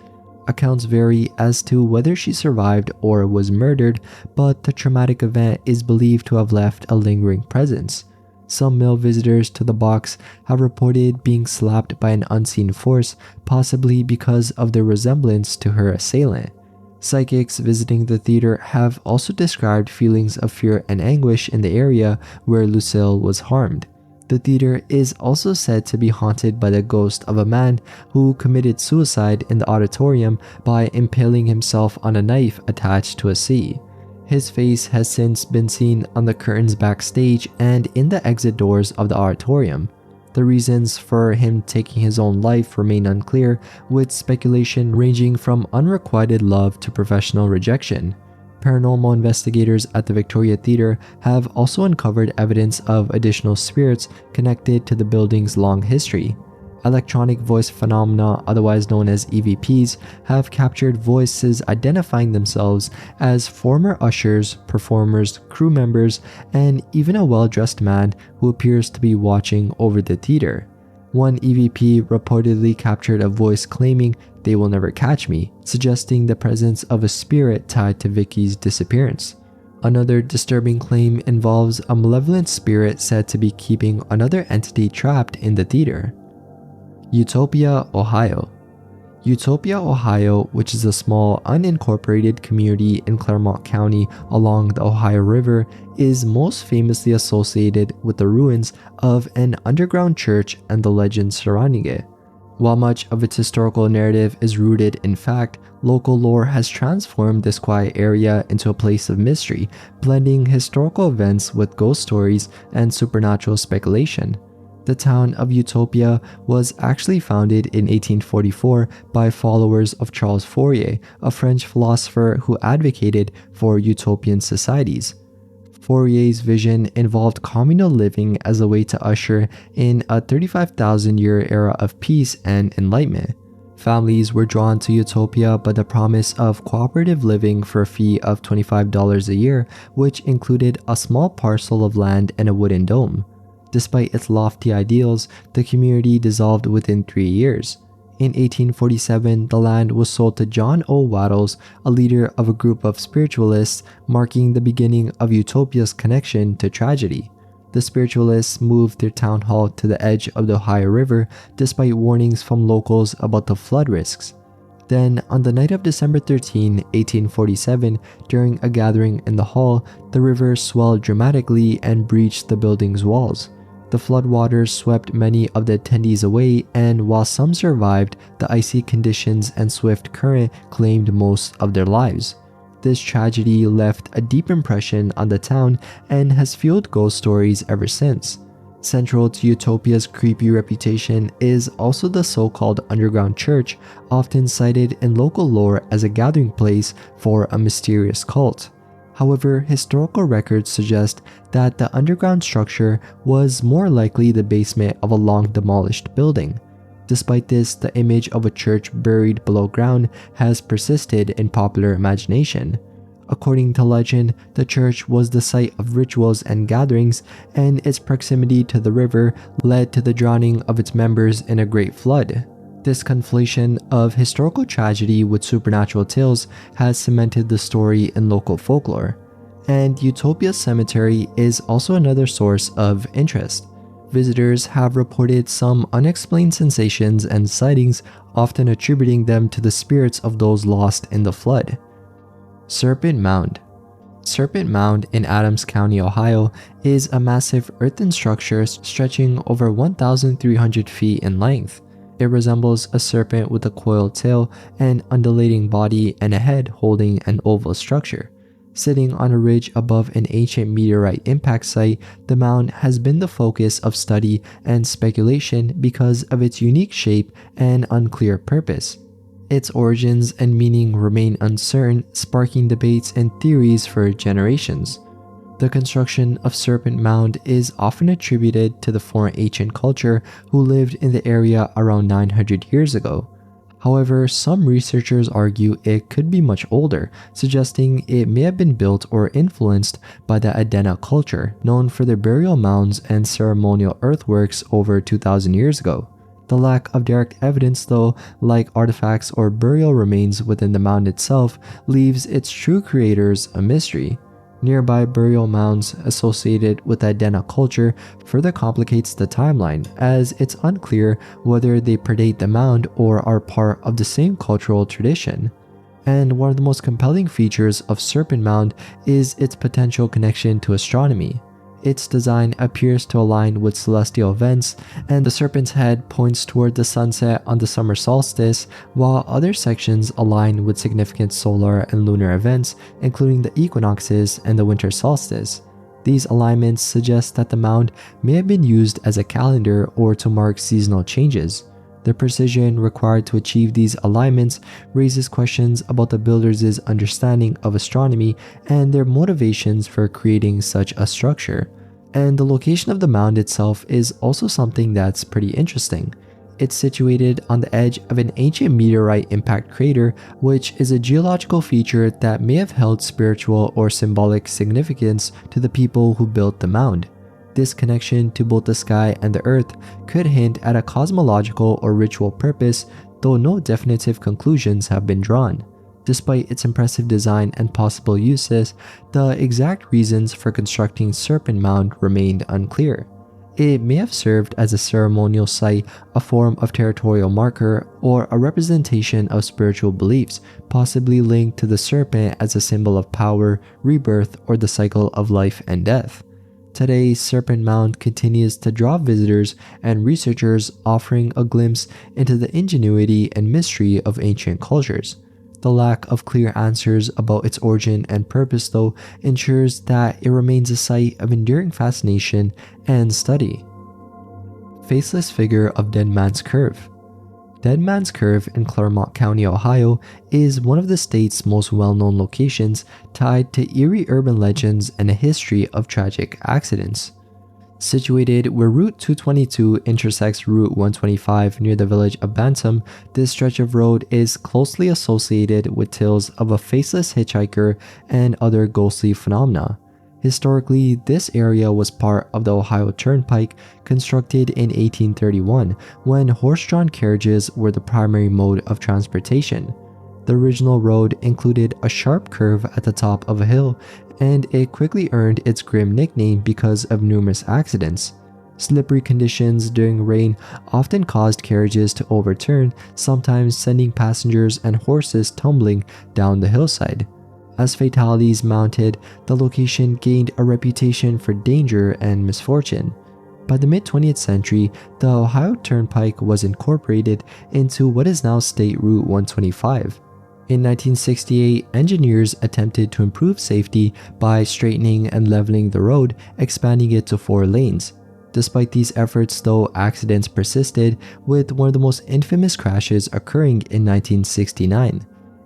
Accounts vary as to whether she survived or was murdered, but the traumatic event is believed to have left a lingering presence. Some male visitors to the box have reported being slapped by an unseen force, possibly because of their resemblance to her assailant. Psychics visiting the theater have also described feelings of fear and anguish in the area where Lucille was harmed. The theater is also said to be haunted by the ghost of a man who committed suicide in the auditorium by impaling himself on a knife attached to a seat. His face has since been seen on the curtains backstage and in the exit doors of the auditorium. The reasons for him taking his own life remain unclear, with speculation ranging from unrequited love to professional rejection. Paranormal investigators at the Victoria Theatre have also uncovered evidence of additional spirits connected to the building's long history. Electronic voice phenomena, otherwise known as EVPs, have captured voices identifying themselves as former ushers, performers, crew members, and even a well-dressed man who appears to be watching over the theater. One EVP reportedly captured a voice claiming, "They will never catch me," suggesting the presence of a spirit tied to Vicky's disappearance. Another disturbing claim involves a malevolent spirit said to be keeping another entity trapped in the theater. Utopia, Ohio. Utopia, Ohio, which is a small unincorporated community in Claremont County along the Ohio River, is most famously associated with the ruins of an underground church and the legends surrounding it. While much of its historical narrative is rooted in fact, local lore has transformed this quiet area into a place of mystery, blending historical events with ghost stories and supernatural speculation. The town of Utopia was actually founded in 1844 by followers of Charles Fourier, a French philosopher who advocated for utopian societies. Fourier's vision involved communal living as a way to usher in a 35,000-year era of peace and enlightenment. Families were drawn to Utopia by the promise of cooperative living for a fee of $25 a year, which included a small parcel of land and a wooden dome. Despite its lofty ideals, the community dissolved within 3 years. In 1847, the land was sold to John O. Wattles, a leader of a group of spiritualists, marking the beginning of Utopia's connection to tragedy. The spiritualists moved their town hall to the edge of the Ohio River despite warnings from locals about the flood risks. Then, on the night of December 13, 1847, during a gathering in the hall, the river swelled dramatically and breached the building's walls. The floodwaters swept many of the attendees away, and while some survived, the icy conditions and swift current claimed most of their lives. This tragedy left a deep impression on the town and has fueled ghost stories ever since. Central to Utopia's creepy reputation is also the so-called underground church, often cited in local lore as a gathering place for a mysterious cult. However, historical records suggest that the underground structure was more likely the basement of a long-demolished building. Despite this, the image of a church buried below ground has persisted in popular imagination. According to legend, the church was the site of rituals and gatherings, and its proximity to the river led to the drowning of its members in a great flood. This conflation of historical tragedy with supernatural tales has cemented the story in local folklore. And Utopia Cemetery is also another source of interest. Visitors have reported some unexplained sensations and sightings, often attributing them to the spirits of those lost in the flood. Serpent Mound. Serpent Mound in Adams County, Ohio, is a massive earthen structure stretching over 1,300 feet in length. It resembles a serpent with a coiled tail, an undulating body, and a head holding an oval structure. Sitting on a ridge above an ancient meteorite impact site, the mound has been the focus of study and speculation because of its unique shape and unclear purpose. Its origins and meaning remain uncertain, sparking debates and theories for generations. The construction of Serpent Mound is often attributed to the foreign ancient culture who lived in the area around 900 years ago. However, some researchers argue it could be much older, suggesting it may have been built or influenced by the Adena culture, known for their burial mounds and ceremonial earthworks over 2,000 years ago. The lack of direct evidence, though, like artifacts or burial remains within the mound itself, leaves its true creators a mystery. Nearby burial mounds associated with the Adena culture further complicates the timeline, as it's unclear whether they predate the mound or are part of the same cultural tradition. And one of the most compelling features of Serpent Mound is its potential connection to astronomy. Its design appears to align with celestial events, and the serpent's head points toward the sunset on the summer solstice, while other sections align with significant solar and lunar events, including the equinoxes and the winter solstice. These alignments suggest that the mound may have been used as a calendar or to mark seasonal changes. The precision required to achieve these alignments raises questions about the builders' understanding of astronomy and their motivations for creating such a structure. And the location of the mound itself is also something that's pretty interesting. It's situated on the edge of an ancient meteorite impact crater, which is a geological feature that may have held spiritual or symbolic significance to the people who built the mound. This connection to both the sky and the earth could hint at a cosmological or ritual purpose, though no definitive conclusions have been drawn. Despite its impressive design and possible uses, the exact reasons for constructing Serpent Mound remained unclear. It may have served as a ceremonial site, a form of territorial marker, or a representation of spiritual beliefs, possibly linked to the serpent as a symbol of power, rebirth, or the cycle of life and death. Today, Serpent Mound continues to draw visitors and researchers, offering a glimpse into the ingenuity and mystery of ancient cultures. The lack of clear answers about its origin and purpose, though, ensures that it remains a site of enduring fascination and study. Faceless figure of Dead Man's Curve. Dead Man's Curve in Clermont County, Ohio, is one of the state's most well-known locations tied to eerie urban legends and a history of tragic accidents. Situated where Route 222 intersects Route 125 near the village of Bantam, this stretch of road is closely associated with tales of a faceless hitchhiker and other ghostly phenomena. Historically, this area was part of the Ohio Turnpike, constructed in 1831, when horse-drawn carriages were the primary mode of transportation. The original road included a sharp curve at the top of a hill, and it quickly earned its grim nickname because of numerous accidents. Slippery conditions during rain often caused carriages to overturn, sometimes sending passengers and horses tumbling down the hillside. As fatalities mounted, the location gained a reputation for danger and misfortune. By the mid-20th century, the Ohio Turnpike was incorporated into what is now State Route 125. In 1968, engineers attempted to improve safety by straightening and leveling the road, expanding it to 4 lanes. Despite these efforts, though, accidents persisted, with one of the most infamous crashes occurring in 1969.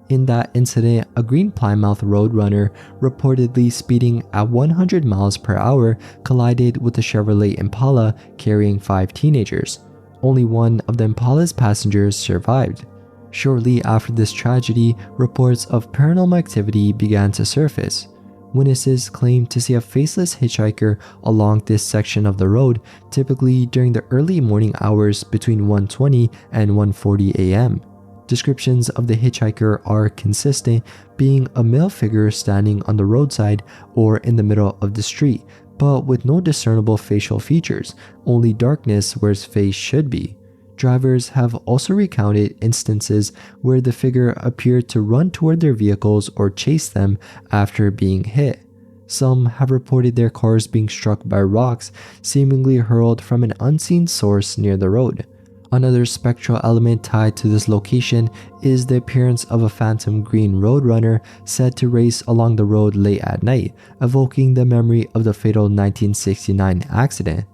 In that incident, a green Plymouth Roadrunner, reportedly speeding at 100 miles per hour, collided with a Chevrolet Impala carrying 5 teenagers. Only one of the Impala's passengers survived. Shortly after this tragedy, reports of paranormal activity began to surface. Witnesses claimed to see a faceless hitchhiker along this section of the road, typically during the early morning hours between 1:20 and 1:40 a.m. Descriptions of the hitchhiker are consistent, being a male figure standing on the roadside or in the middle of the street, but with no discernible facial features, only darkness where his face should be. Drivers have also recounted instances where the figure appeared to run toward their vehicles or chase them after being hit. Some have reported their cars being struck by rocks seemingly hurled from an unseen source near the road. Another spectral element tied to this location is the appearance of a phantom green roadrunner said to race along the road late at night, evoking the memory of the fatal 1969 accident.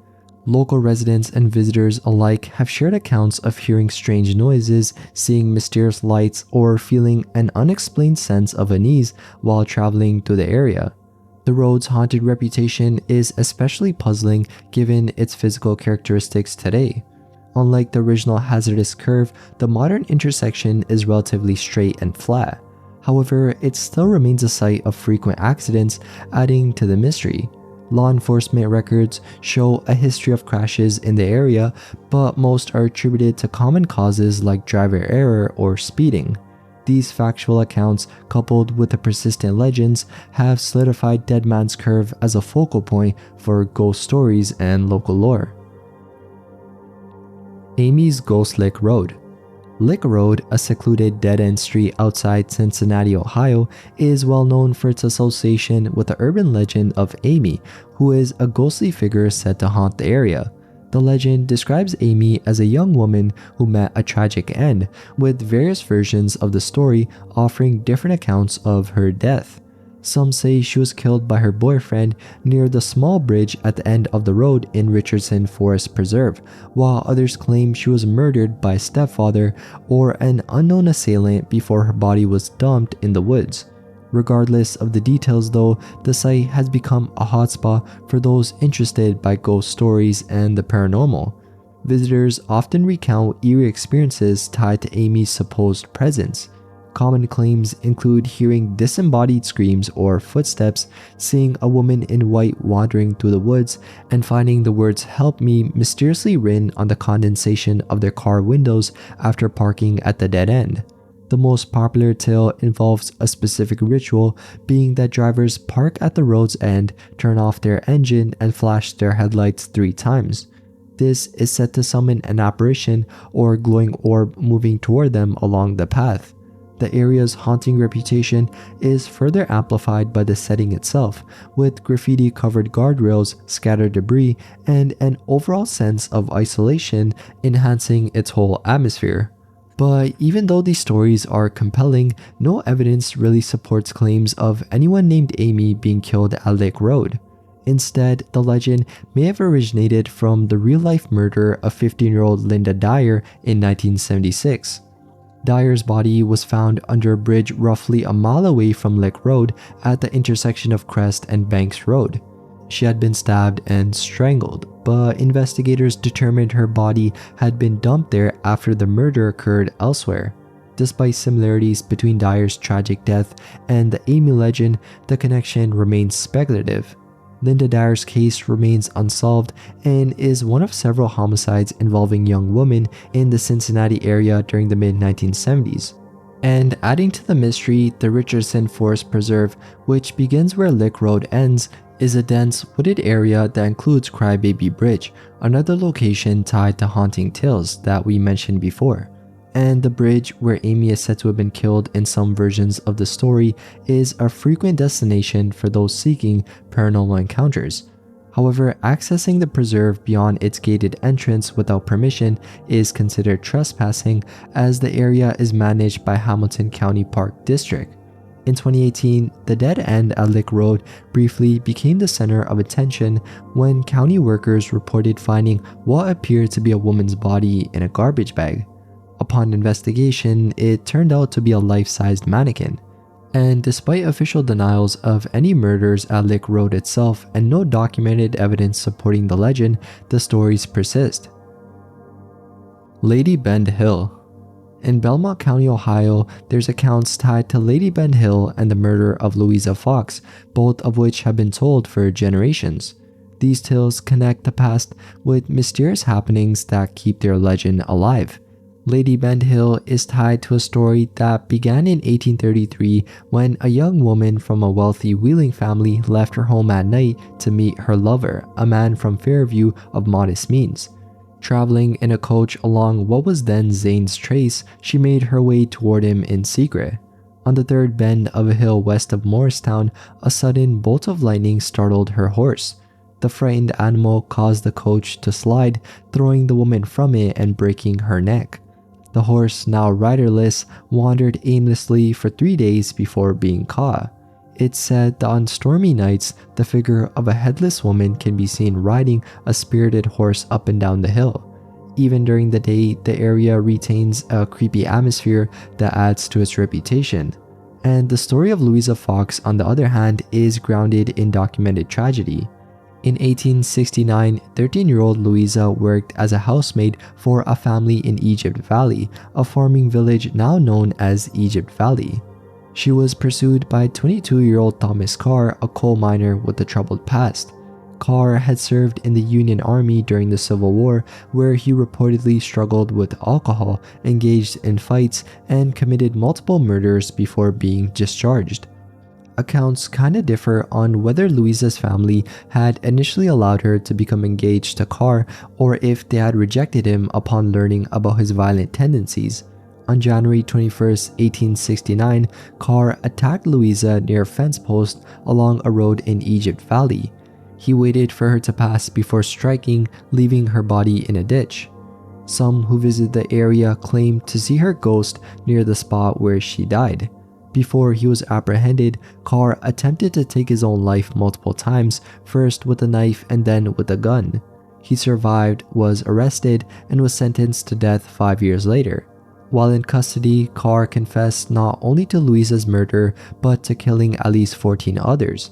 Local residents and visitors alike have shared accounts of hearing strange noises, seeing mysterious lights, or feeling an unexplained sense of unease while traveling through the area. The road's haunted reputation is especially puzzling given its physical characteristics today. Unlike the original hazardous curve, the modern intersection is relatively straight and flat. However, it still remains a site of frequent accidents, adding to the mystery. Law enforcement records show a history of crashes in the area, but most are attributed to common causes like driver error or speeding. These factual accounts, coupled with the persistent legends, have solidified Dead Man's Curve as a focal point for ghost stories and local lore. Amy's Ghost Lick Road. Lick Road, a secluded dead-end street outside Cincinnati, Ohio, is well known for its association with the urban legend of Amy, who is a ghostly figure said to haunt the area. The legend describes Amy as a young woman who met a tragic end, with various versions of the story offering different accounts of her death. Some say she was killed by her boyfriend near the small bridge at the end of the road in Richardson Forest Preserve, while others claim she was murdered by a stepfather or an unknown assailant before her body was dumped in the woods. Regardless of the details though, the site has become a hotspot for those interested by ghost stories and the paranormal. Visitors often recount eerie experiences tied to Amy's supposed presence. Common claims include hearing disembodied screams or footsteps, seeing a woman in white wandering through the woods, and finding the words "help me" mysteriously written on the condensation of their car windows after parking at the dead end. The most popular tale involves a specific ritual, being that drivers park at the road's end, turn off their engine, and flash their headlights 3 times. This is said to summon an apparition or glowing orb moving toward them along the path. The area's haunting reputation is further amplified by the setting itself, with graffiti-covered guardrails, scattered debris, and an overall sense of isolation enhancing its whole atmosphere. But even though these stories are compelling, no evidence really supports claims of anyone named Amy being killed at Lick Road. Instead, the legend may have originated from the real-life murder of 15-year-old Linda Dyer in 1976. Dyer's body was found under a bridge roughly a mile away from Lick Road at the intersection of Crest and Banks Road. She had been stabbed and strangled, but investigators determined her body had been dumped there after the murder occurred elsewhere. Despite similarities between Dyer's tragic death and the Amy legend, the connection remains speculative. Linda Dyer's case remains unsolved and is one of several homicides involving young women in the Cincinnati area during the mid-1970s. And adding to the mystery, the Richardson Forest Preserve, which begins where Lick Road ends, is a dense, wooded area that includes Crybaby Bridge, another location tied to haunting tales that we mentioned before. And the bridge where Amy is said to have been killed in some versions of the story is a frequent destination for those seeking paranormal encounters. However, accessing the preserve beyond its gated entrance without permission is considered trespassing, as the area is managed by Hamilton County Park District. In 2018, the dead end at Lick Road briefly became the center of attention when county workers reported finding what appeared to be a woman's body in a garbage bag. Upon investigation, it turned out to be a life-sized mannequin. And despite official denials of any murders at Lick Road itself and no documented evidence supporting the legend, the stories persist. Lady Bend Hill. In Belmont County, Ohio, there's accounts tied to Lady Bend Hill and the murder of Louisa Fox, both of which have been told for generations. These tales connect the past with mysterious happenings that keep their legend alive. Lady Bend Hill is tied to a story that began in 1833 when a young woman from a wealthy Wheeling family left her home at night to meet her lover, a man from Fairview of modest means. Traveling in a coach along what was then Zane's Trace, she made her way toward him in secret. On the third bend of a hill west of Morristown, a sudden bolt of lightning startled her horse. The frightened animal caused the coach to slide, throwing the woman from it and breaking her neck. The horse, now riderless, wandered aimlessly for 3 days before being caught. It's said that on stormy nights, the figure of a headless woman can be seen riding a spirited horse up and down the hill. Even during the day, the area retains a creepy atmosphere that adds to its reputation. And the story of Louisa Fox, on the other hand, is grounded in documented tragedy. In 1869, 13-year-old Louisa worked as a housemaid for a family in Egypt Valley, a farming village now known as Egypt Valley. She was pursued by 22-year-old Thomas Carr, a coal miner with a troubled past. Carr had served in the Union Army during the Civil War, where he reportedly struggled with alcohol, engaged in fights, and committed multiple murders before being discharged. Accounts kinda differ on whether Louisa's family had initially allowed her to become engaged to Carr or if they had rejected him upon learning about his violent tendencies. On January 21, 1869, Carr attacked Louisa near a fence post along a road in Egypt Valley. He waited for her to pass before striking, leaving her body in a ditch. Some who visited the area claimed to see her ghost near the spot where she died. Before he was apprehended, Carr attempted to take his own life multiple times, first with a knife and then with a gun. He survived, was arrested, and was sentenced to death 5 years later. While in custody, Carr confessed not only to Louisa's murder, but to killing at least 14 others.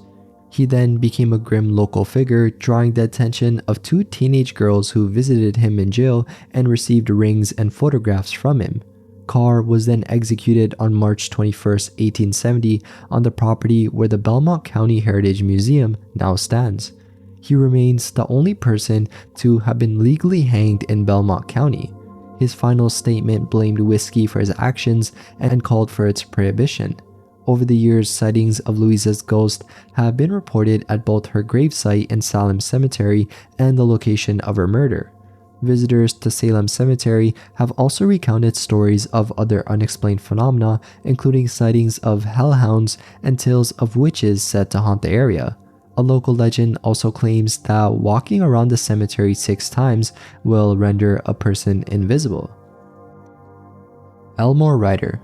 He then became a grim local figure, drawing the attention of 2 teenage girls who visited him in jail and received rings and photographs from him. Carr was then executed on March 21, 1870, on the property where the Belmont County Heritage Museum now stands. He remains the only person to have been legally hanged in Belmont County. His final statement blamed whiskey for his actions and called for its prohibition. Over the years, sightings of Louisa's ghost have been reported at both her gravesite in Salem Cemetery and the location of her murder. Visitors to Salem Cemetery have also recounted stories of other unexplained phenomena, including sightings of hellhounds and tales of witches said to haunt the area. A local legend also claims that walking around the cemetery 6 times will render a person invisible. Elmore Rider.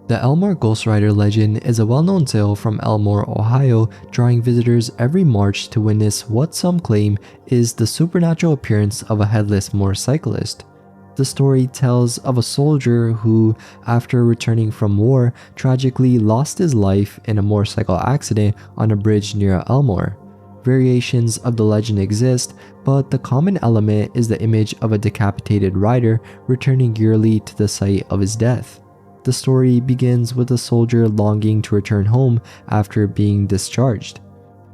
The Elmore Ghost Rider legend is a well-known tale from Elmore, Ohio, drawing visitors every March to witness what some claim is the supernatural appearance of a headless motorcyclist. The story tells of a soldier who, after returning from war, tragically lost his life in a motorcycle accident on a bridge near Elmore. Variations of the legend exist, but the common element is the image of a decapitated rider returning yearly to the site of his death. The story begins with a soldier longing to return home after being discharged.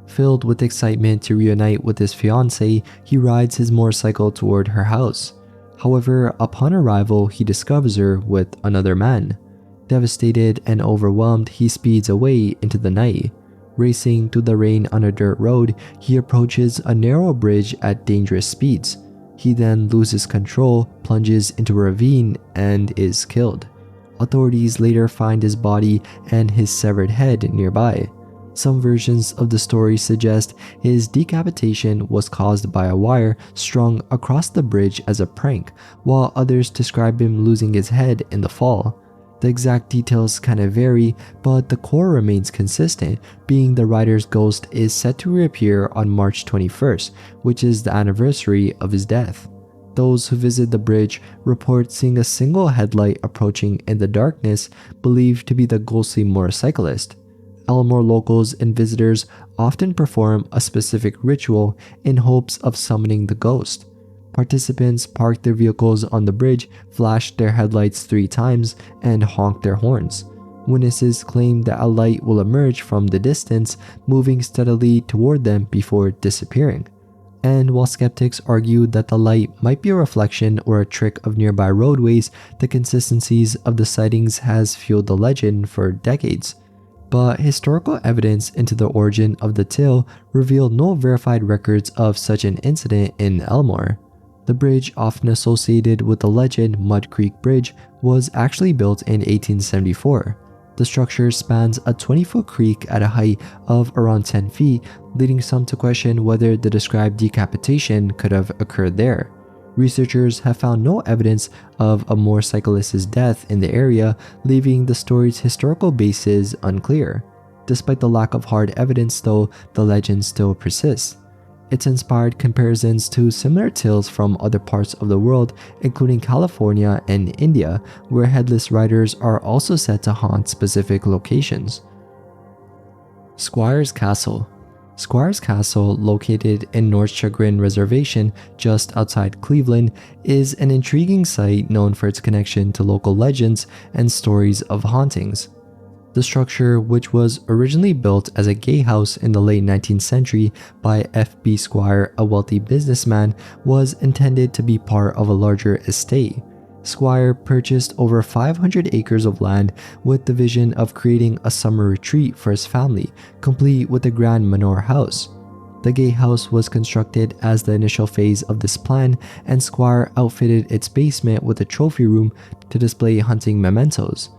Filled with excitement to reunite with his fiancée, he rides his motorcycle toward her house. However, upon arrival, he discovers her with another man. Devastated and overwhelmed, he speeds away into the night. Racing through the rain on a dirt road, he approaches a narrow bridge at dangerous speeds. He then loses control, plunges into a ravine, and is killed. Authorities later find his body and his severed head nearby. Some versions of the story suggest his decapitation was caused by a wire strung across the bridge as a prank, while others describe him losing his head in the fall. The exact details kind of vary, but the core remains consistent, being the rider's ghost is set to reappear on March 21st, which is the anniversary of his death. Those who visit the bridge report seeing a single headlight approaching in the darkness, believed to be the ghostly motorcyclist. Elmore locals and visitors often perform a specific ritual in hopes of summoning the ghost. Participants park their vehicles on the bridge, flash their headlights 3 times, and honk their horns. Witnesses claim that a light will emerge from the distance, moving steadily toward them before disappearing. And while skeptics argue that the light might be a reflection or a trick of nearby roadways, the consistencies of the sightings has fueled the legend for decades. But historical evidence into the origin of the tale revealed no verified records of such an incident in Elmore. The bridge, often associated with the legend Mud Creek Bridge, was actually built in 1874. The structure spans a 20-foot creek at a height of around 10 feet, leading some to question whether the described decapitation could have occurred there. Researchers have found no evidence of a motorcyclist's death in the area, leaving the story's historical basis unclear. Despite the lack of hard evidence though, the legend still persists. It's inspired comparisons to similar tales from other parts of the world, including California and India, where headless riders are also said to haunt specific locations. Squire's Castle. Squire's Castle, located in North Chagrin Reservation just outside Cleveland, is an intriguing site known for its connection to local legends and stories of hauntings. The structure, which was originally built as a gay house in the late 19th century by F.B. Squire, a wealthy businessman, was intended to be part of a larger estate. Squire purchased over 500 acres of land with the vision of creating a summer retreat for his family, complete with a grand manor house. The gay house was constructed as the initial phase of this plan, and Squire outfitted its basement with a trophy room to display hunting mementos.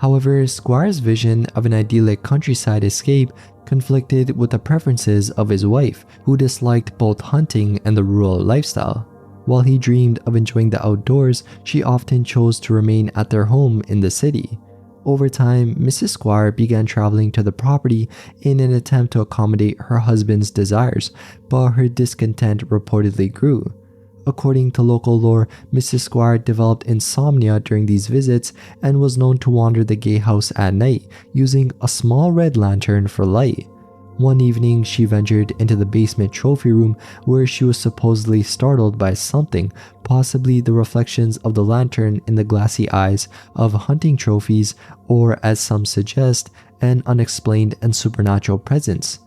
However, Squire's vision of an idyllic countryside escape conflicted with the preferences of his wife, who disliked both hunting and the rural lifestyle. While he dreamed of enjoying the outdoors, she often chose to remain at their home in the city. Over time, Mrs. Squire began traveling to the property in an attempt to accommodate her husband's desires, but her discontent reportedly grew. According to local lore, Mrs. Squire developed insomnia during these visits and was known to wander the gay house at night, using a small red lantern for light. One evening, she ventured into the basement trophy room where she was supposedly startled by something, possibly the reflections of the lantern in the glassy eyes of hunting trophies, or as some suggest, an unexplained and supernatural presence.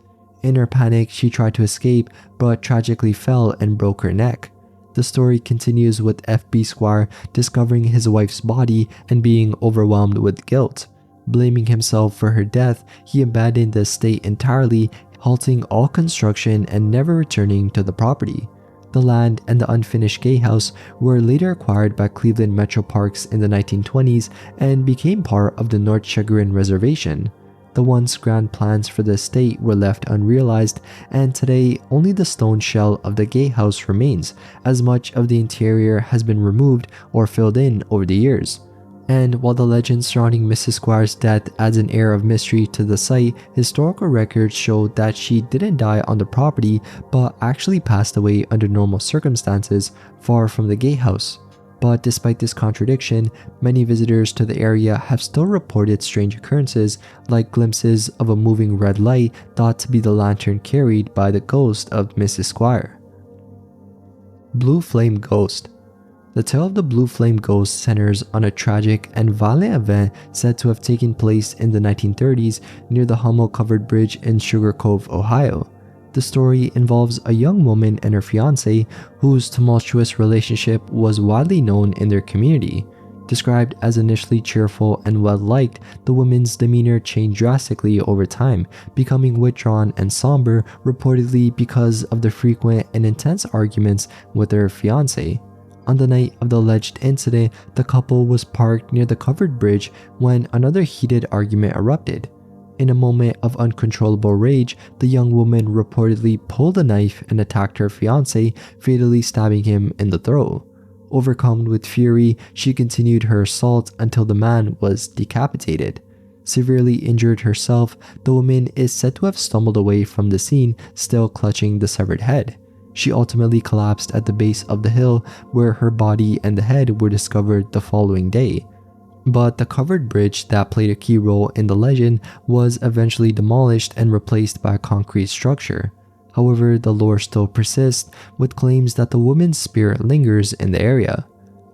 In her panic, she tried to escape, but tragically fell and broke her neck. The story continues with F.B. Squire discovering his wife's body and being overwhelmed with guilt. Blaming himself for her death, he abandoned the estate entirely, halting all construction and never returning to the property. The land and the unfinished gay house were later acquired by Cleveland Metro Parks in the 1920s and became part of the North Chagrin Reservation. The once grand plans for the estate were left unrealized, and today only the stone shell of the gay house remains, as much of the interior has been removed or filled in over the years. And while the legend surrounding Mrs. Squire's death adds an air of mystery to the site, historical records show that she didn't die on the property but actually passed away under normal circumstances far from the gay house. But despite this contradiction, many visitors to the area have still reported strange occurrences, like glimpses of a moving red light thought to be the lantern carried by the ghost of Mrs. Squire. Blue Flame Ghost. The tale of the Blue Flame Ghost centers on a tragic and violent event said to have taken place in the 1930s near the Hummel-covered bridge in Sugar Cove, Ohio. The story involves a young woman and her fiancé whose tumultuous relationship was widely known in their community. Described as initially cheerful and well-liked, the woman's demeanor changed drastically over time, becoming withdrawn and somber, reportedly because of the frequent and intense arguments with her fiancé. On the night of the alleged incident, the couple was parked near the covered bridge when another heated argument erupted. In a moment of uncontrollable rage, the young woman reportedly pulled a knife and attacked her fiancé, fatally stabbing him in the throat. Overcome with fury, she continued her assault until the man was decapitated. Severely injured herself, the woman is said to have stumbled away from the scene, still clutching the severed head. She ultimately collapsed at the base of the hill, where her body and the head were discovered the following day. But the covered bridge that played a key role in the legend was eventually demolished and replaced by a concrete structure. However, the lore still persists, with claims that the woman's spirit lingers in the area.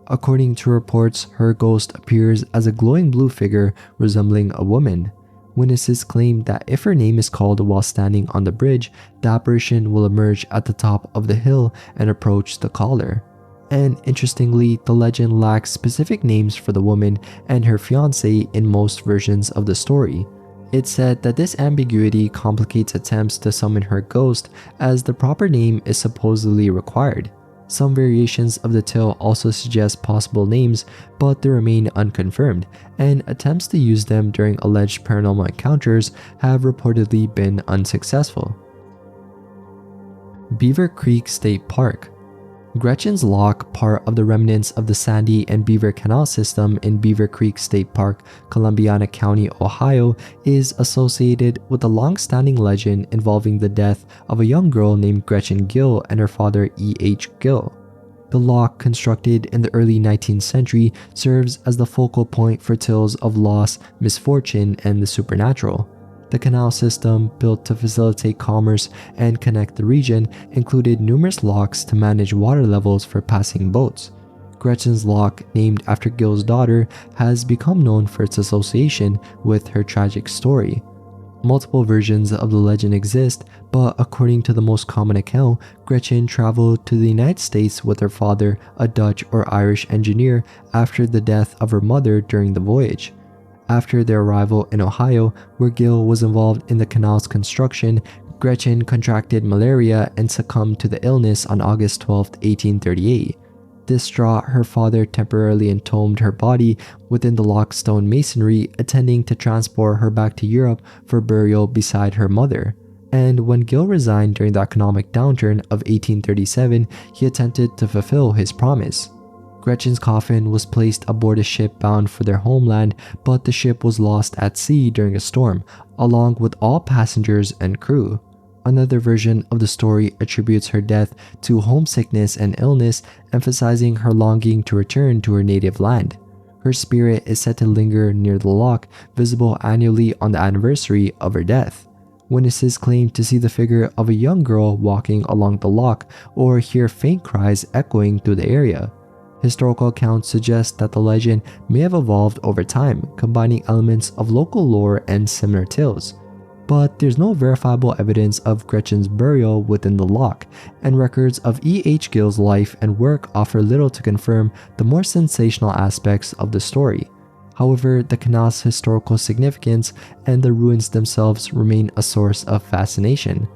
According to reports, her ghost appears as a glowing blue figure resembling a woman. Witnesses claim that if her name is called while standing on the bridge, the apparition will emerge at the top of the hill and approach the caller. And interestingly, the legend lacks specific names for the woman and her fiancé in most versions of the story. It's said that this ambiguity complicates attempts to summon her ghost, as the proper name is supposedly required. Some variations of the tale also suggest possible names, but they remain unconfirmed, and attempts to use them during alleged paranormal encounters have reportedly been unsuccessful. Beaver Creek State Park. Gretchen's Lock, part of the remnants of the Sandy and Beaver Canal system in Beaver Creek State Park, Columbiana County, Ohio, is associated with a long-standing legend involving the death of a young girl named Gretchen Gill and her father E.H. Gill. The lock, constructed in the early 19th century, serves as the focal point for tales of loss, misfortune, and the supernatural. The canal system, built to facilitate commerce and connect the region, included numerous locks to manage water levels for passing boats. Gretchen's Lock, named after Gill's daughter, has become known for its association with her tragic story. Multiple versions of the legend exist, but according to the most common account, Gretchen traveled to the United States with her father, a Dutch or Irish engineer, after the death of her mother during the voyage. After their arrival in Ohio, where Gill was involved in the canal's construction, Gretchen contracted malaria and succumbed to the illness on August 12, 1838. Distraught, her father temporarily entombed her body within the lockstone masonry, intending to transport her back to Europe for burial beside her mother. And when Gill resigned during the economic downturn of 1837, he attempted to fulfill his promise. Gretchen's coffin was placed aboard a ship bound for their homeland, but the ship was lost at sea during a storm, along with all passengers and crew. Another version of the story attributes her death to homesickness and illness, emphasizing her longing to return to her native land. Her spirit is said to linger near the lock, visible annually on the anniversary of her death. Witnesses claim to see the figure of a young girl walking along the lock or hear faint cries echoing through the area. Historical accounts suggest that the legend may have evolved over time, combining elements of local lore and similar tales. But there's no verifiable evidence of Gretchen's burial within the lock, and records of E.H. Gill's life and work offer little to confirm the more sensational aspects of the story. However, the canal's historical significance and the ruins themselves remain a source of fascination.